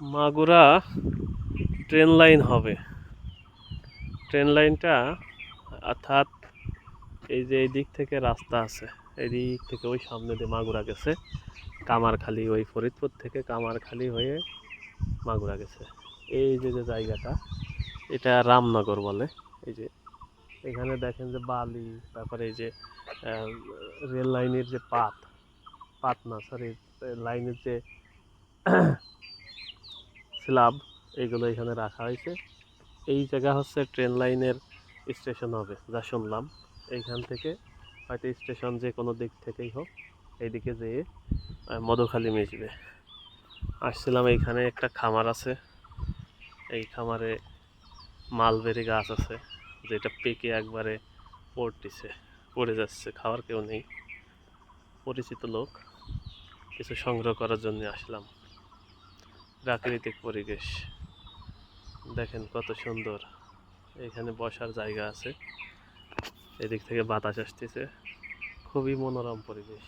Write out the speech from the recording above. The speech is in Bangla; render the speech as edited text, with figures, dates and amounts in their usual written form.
মাগুরা ট্রেন লাইন হবে। ট্রেন লাইনটা অর্থাৎ এই যে এই দিক থেকে রাস্তা আছে, এই দিক থেকে ওই সামনে দিয়ে মাগুরা গেছে কামারখালী, ওই ফরিদপুর থেকে কামারখালী হয়ে মাগুরা গেছে। এই যে যে জায়গাটা, এটা রামনগর বলে। এই যে এখানে দেখেন যে বালি, তারপরে এই যে রেল লাইনের যে পাত না সরি, লাইনের যে স্ল্যাব, এইগুলো এখানে রাখা হয়েছে। এই জায়গা হচ্ছে ট্রেন লাইনের স্টেশন হবে যা শুনলাম। এইখান থেকে হয়তো স্টেশন যে কোনো দিক থেকেই হোক এইদিকে যেয়ে মধুখালী মিশবে। আসছিলাম, এইখানে একটা খামার আছে, এই খামারে মালবেরি গাছ আছে যেটা পেকে একবারে পড়ে যাচ্ছে, খাওয়ার কেউ নেই। পরিচিত লোক, কিছু সংগ্রহ করার জন্য আসলাম। প্রাকৃতিক পরিবেশ দেখেন কত সুন্দর, এখানে বসার জায়গা আছে, এদিক থেকে বাতাস আসতেছে, খুবই মনোরম পরিবেশ।